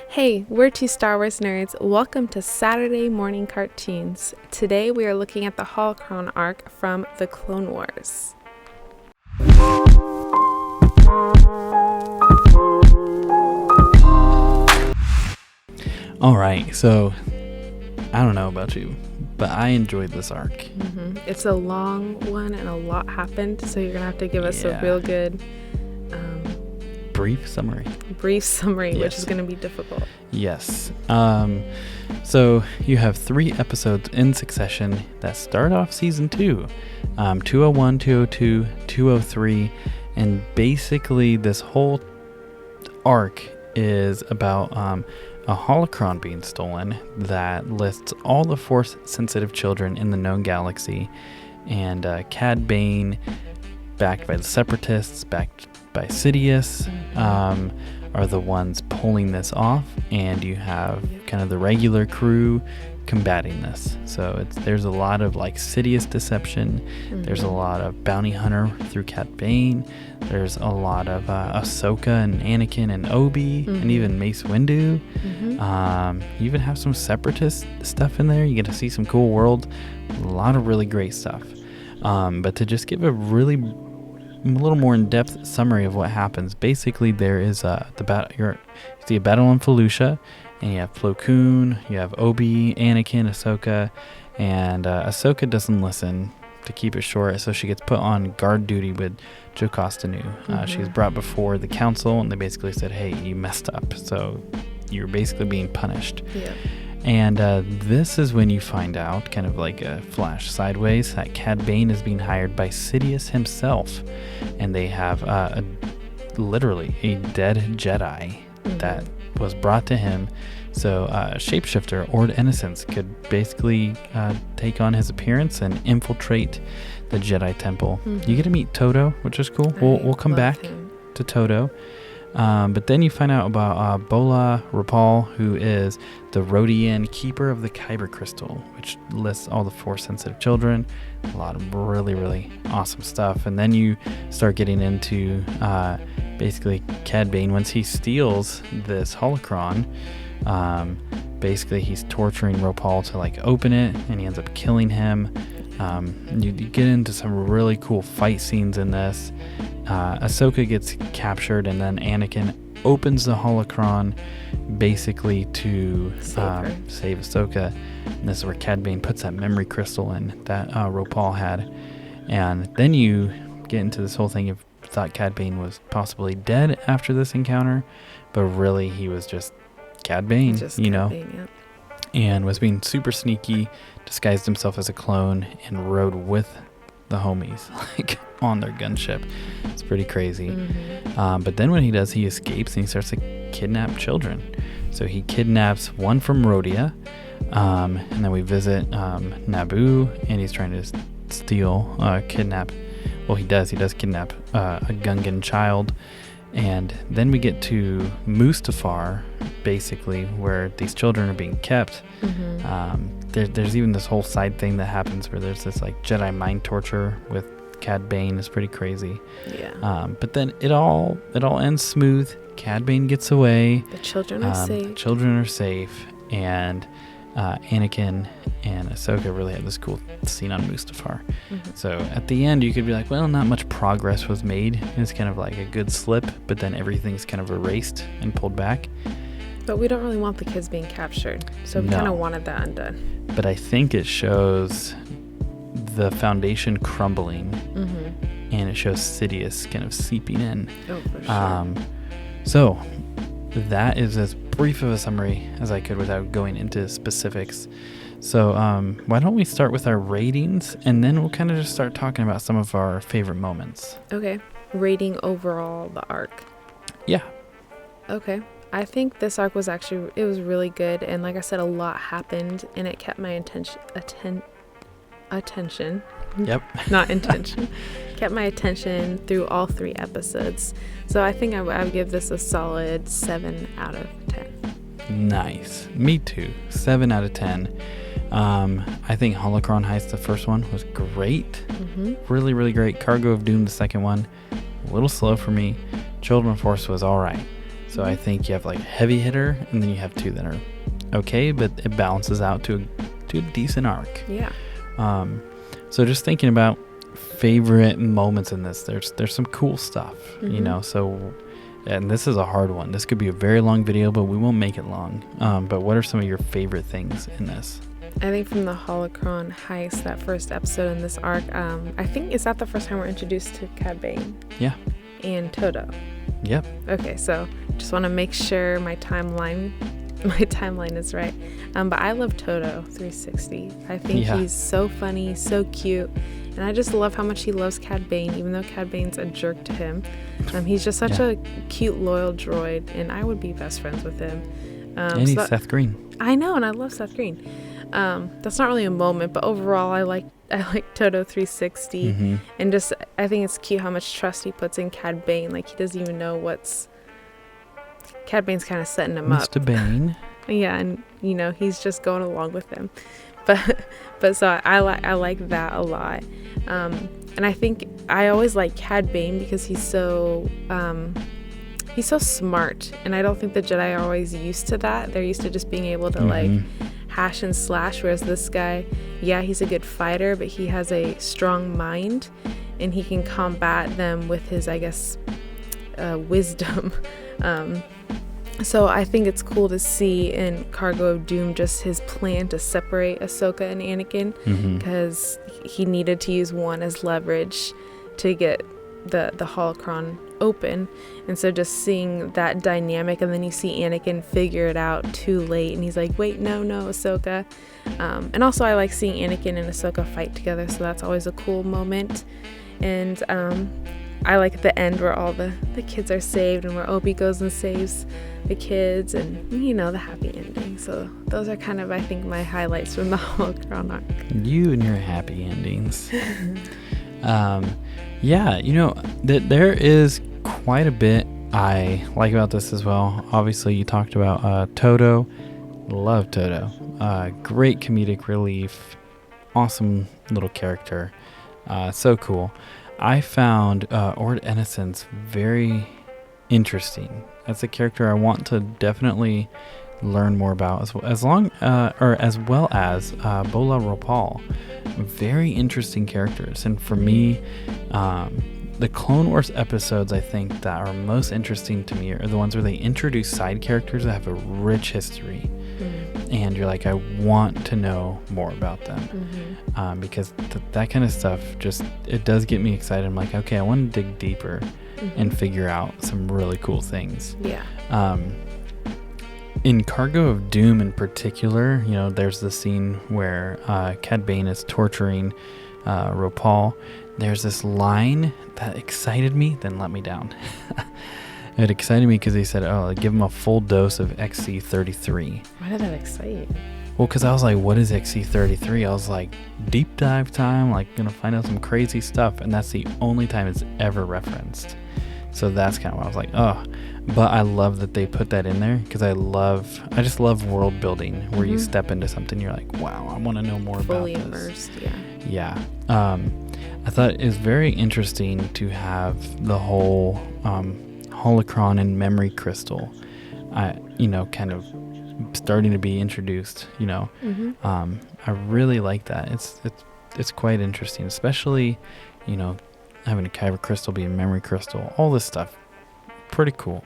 Hey, we're two Star Wars nerds. Welcome to Saturday Morning Cartoons. Today we are looking at the Holocron arc from the Clone Wars. All right, so I don't know about you, but I enjoyed this arc. It's a long one and a lot happened, so you're going to have to give us a real good brief summary, which is going to be difficult. Yes. So you have 3 episodes in succession that start off season 2, 201, 202, 203, and basically this whole arc is about a holocron being stolen that lists all the Force-sensitive children in the known galaxy, and Cad Bane, backed by the Separatists, backed by Sidious, are the ones pulling this off, and you have kind of the regular crew combating this. So there's a lot of like Sidious deception. There's a lot of bounty hunter through Cad Bane. There's a lot of Ahsoka and Anakin and Obi and even Mace Windu. You even have some Separatist stuff in there. You get to see some cool world. A lot of really great stuff. But to just give a little more in-depth summary of what happens, basically there is you see a battle in Felucia, and you have Plo Koon, you have Obi, Anakin, Ahsoka, and Ahsoka doesn't listen, to keep it short, so she gets put on guard duty with Jocasta Nu. She's brought before the council, and they basically said, hey, you messed up, so you're basically being punished. And this is when you find out, kind of like a flash sideways, that Cad Bane is being hired by Sidious himself, and they have literally a dead Jedi that was brought to him, so Shapeshifter Ord Innocence could basically take on his appearance and infiltrate the Jedi Temple. You get to meet Toto, which is cool. We'll come back to Toto. But then you find out about Bola Rapal, who is the Rhodian keeper of the Kyber Crystal, which lists all the Force-sensitive children. A lot of really, really awesome stuff. And then you start getting into basically Cad Bane. Once he steals this holocron, basically he's torturing Rapal to like open it, and he ends up killing him. You get into some really cool fight scenes in this. Ahsoka gets captured, and then Anakin opens the holocron basically to save Ahsoka. And this is where Cad Bane puts that memory crystal in that Rapal had. And then you get into this whole thing of thought Cad Bane was possibly dead after this encounter, but really he was just Cad Bane, and was being super sneaky, disguised himself as a clone, and rode with the homies, like on their gunship. It's pretty crazy. But then when he does, he escapes and he starts to kidnap children. So he kidnaps one from Rhodia, and then we visit Naboo, and he's trying to kidnap. Well, he does kidnap a Gungan child. And then we get to Mustafar, basically, where these children are being kept. There's even this whole side thing that happens where there's this like Jedi mind torture with Cad Bane. Is pretty crazy. But then it all ends smooth. Cad Bane gets away. The children are safe. And Anakin and Ahsoka really have this cool scene on Mustafar. So at the end, you could be like, well, not much progress was made. It's kind of like a good slip, but then everything's kind of erased and pulled back. But we don't really want the kids being captured, so we kind of wanted that undone. But I think it shows the foundation crumbling, and it shows Sidious kind of seeping in. Oh, for sure. So that is as brief of a summary as I could without going into specifics. So why don't we start with our ratings, and then we'll kind of just start talking about some of our favorite moments. Okay. Rating overall the arc. Yeah. Okay. I think this arc was it was really good, and like I said, a lot happened, and it kept my attention. Yep. Not intention. Kept my attention through all 3 episodes. So I think I would give this a solid 7 out of 10. Nice. Me too. 7 out of 10. I think Holocron Heist, the first one, was great. Really, really great. Cargo of Doom, the second one, a little slow for me. Children of Force was all right. So I think you have like a heavy hitter, and then you have two that are okay, but it balances out to a decent arc. Yeah. So just thinking about favorite moments in this, there's some cool stuff, you know. So, and this is a hard one. This could be a very long video, but we won't make it long. But what are some of your favorite things in this? I think from the Holocron heist, that first episode in this arc, I think, is that the first time we're introduced to Cad Bane? Yeah. And Toto. Yep. Okay, so just want to make sure my timeline is right. But I love Toto 360. I think he's so funny, so cute, and I just love how much he loves Cad Bane, even though Cad Bane's a jerk to him. He's just such a cute, loyal droid, and I would be best friends with him. And he's Seth Green. I know, and I love Seth Green. That's not really a moment, but overall I like Toto 360, and just I think it's cute how much trust he puts in Cad Bane. Like, he doesn't even know Cad Bane's kind of setting him up. Mr. Bane. Yeah, and you know, he's just going along with him. But so I like that a lot. And I think I always like Cad Bane because he's so smart, and I don't think the Jedi are always used to that. They're used to just being able to like hash and slash, whereas this guy, he's a good fighter, but he has a strong mind, and he can combat them with his, I guess, wisdom. So I think it's cool to see in Cargo of Doom just his plan to separate Ahsoka and Anakin, because he needed to use one as leverage to get the holocron open. And so just seeing that dynamic, and then you see Anakin figure it out too late, and he's like, wait, no, Ahsoka. And also I like seeing Anakin and Ahsoka fight together, so that's always a cool moment. And I like at the end where all the kids are saved, and where Obi goes and saves the kids, and you know, the happy ending. So those are kind of, I think, my highlights from the Holocron arc. You and your happy endings. Yeah, you know, there is quite a bit I like about this as well. Obviously, you talked about Toto. Love Toto. Great comedic relief. Awesome little character. So cool. I found Ord Innocence very interesting. That's a character I want to definitely learn more about, as well as Bola Ropal. Very interesting characters, and for me, the Clone Wars episodes I think that are most interesting to me are the ones where they introduce side characters that have a rich history, and you're like, I want to know more about them, because that kind of stuff it does get me excited. I'm like, okay, I want to dig deeper and figure out some really cool things. In Cargo of Doom in particular, you know, there's the scene where Cad Bane is torturing Ropal. There's this line that excited me, then let me down. It excited me because he said, give him a full dose of XC33. Why did that excite you? Well, because I was like, what is XC33? I was like, deep dive time, like, gonna find out some crazy stuff. And that's the only time it's ever referenced. So that's kind of why I was like, but I love that they put that in there, because I just love world building where you step into something, you're like, wow, I want to know more Fully about this. Immersed, yeah. I thought it was very interesting to have the whole holocron and memory crystal, kind of starting to be introduced. I really like that. It's quite interesting, especially, having a kyber crystal be a memory crystal. All this stuff, pretty cool.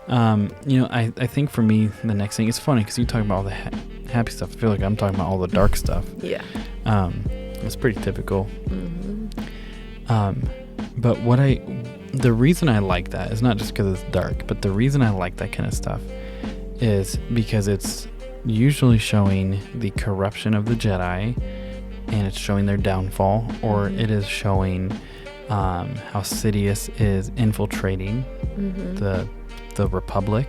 I think for me, the next thing, it's funny because you talk about all the happy stuff. I feel like I'm talking about all the dark stuff. Yeah. It's pretty typical. But the reason I like that is not just because it's dark, but the reason I like that kind of stuff is because it's usually showing the corruption of the Jedi, and it's showing their downfall, or it is showing how Sidious is infiltrating the Republic,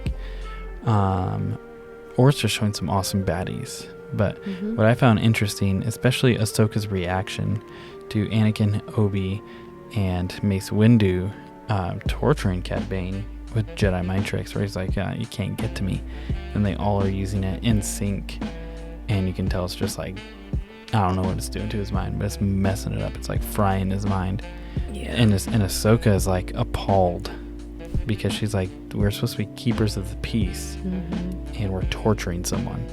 or it's just showing some awesome baddies. But what I found interesting, especially Ahsoka's reaction to Anakin, Obi, and Mace Windu torturing Cad Bane with Jedi mind tricks, where he's like, you can't get to me, and they all are using it in sync, and you can tell it's just like, I don't know what it's doing to his mind, but it's messing it up. It's like frying his mind. Yeah. And Ahsoka is like appalled because she's like, we're supposed to be keepers of the peace, and we're torturing someone.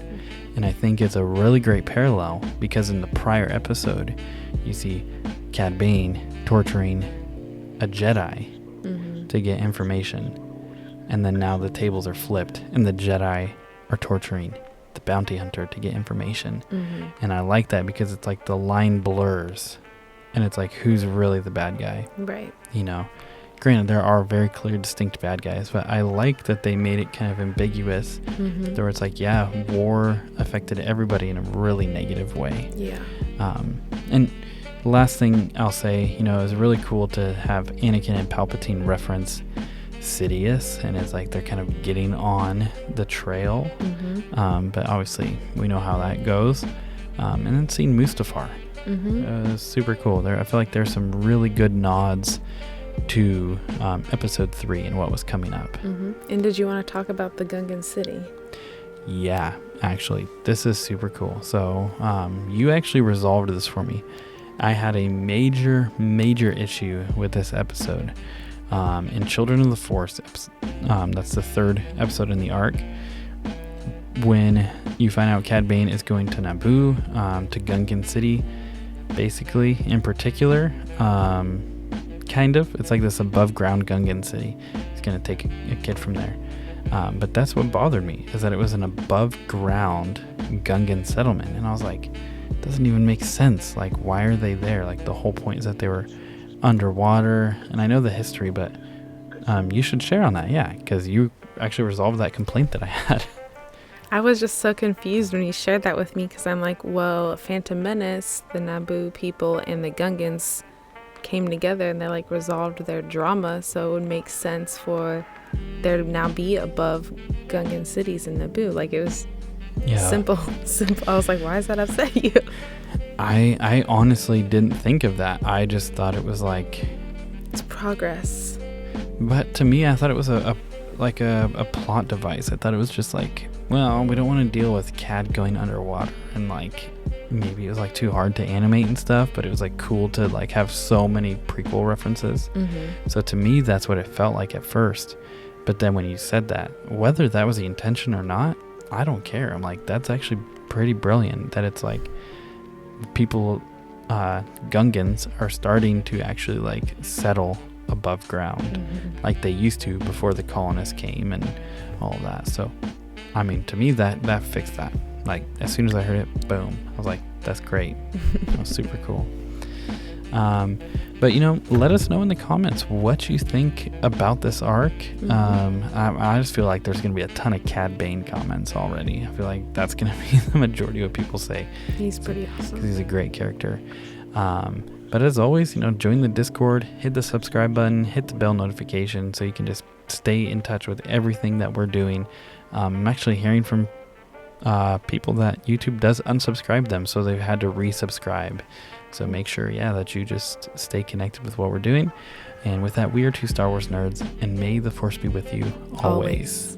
And I think it's a really great parallel because in the prior episode, you see Cad Bane torturing a Jedi to get information. And then now the tables are flipped and the Jedi are torturing the bounty hunter to get information. And I like that because it's like the line blurs and it's like, who's really the bad guy? Right. You know, granted, there are very clear, distinct bad guys, but I like that they made it kind of ambiguous. Where it's like, yeah, war affected everybody in a really negative way. Yeah. And the last thing I'll say, you know, is really cool to have Anakin and Palpatine reference Sidious, and it's like they're kind of getting on the trail. But obviously, we know how that goes. And then seeing Mustafar. Super cool. I feel like there's some really good nods to episode 3 and what was coming up. And did you want to talk about the Gungan City? Yeah, actually, this is super cool. So you actually resolved this for me. I had a major issue with this episode. In Children of the Force, that's the 3rd episode in the arc, when you find out Cad Bane is going to Naboo, to Gungan City, basically, in particular. Kind of. It's like this above ground Gungan City. He's going to take a kid from there. But that's what bothered me, is that it was an above ground Gungan settlement. And I was like, it doesn't even make sense. Like, why are they there? Like, the whole point is that they were underwater. And I know the history, but you should share on that. Yeah, because you actually resolved that complaint that I had. I was just so confused when you shared that with me, because I'm like, well, Phantom Menace, the Naboo people, and the Gungans came together and they like resolved their drama, so it would make sense for there to now be above Gungan cities in Naboo. Like, it was simple. I was like, why does that upset you? I honestly didn't think of that. I just thought it was like, it's progress. But to me, I thought it was a plot device. I thought it was just like, well, we don't want to deal with Cad going underwater, and like maybe it was like too hard to animate and stuff, but it was like cool to like have so many prequel references. So to me, that's what it felt like at first. But then when you said that, whether that was the intention or not, I don't care. I'm like, that's actually pretty brilliant that it's like people, Gungans are starting to actually like settle above ground like they used to before the colonists came and all of that. So I mean, to me, that fixed that. Like, as soon as I heard it, boom, I was like, that's great. That was super cool. But you know, let us know in the comments what you think about this arc. I just feel like there's going to be a ton of Cad Bane comments already. I feel like that's going to be the majority of what people say. He's pretty awesome. Because he's a great character. But as always, you know, join the Discord, hit the subscribe button, hit the bell notification so you can just stay in touch with everything that we're doing. I'm actually hearing from people that YouTube does unsubscribe them, so they've had to resubscribe. So make sure, that you just stay connected with what we're doing. And with that, we are two Star Wars nerds, and may the Force be with you always.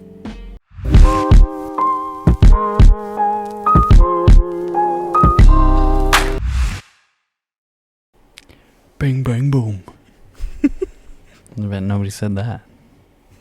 Bang, bang, boom. I bet nobody said that.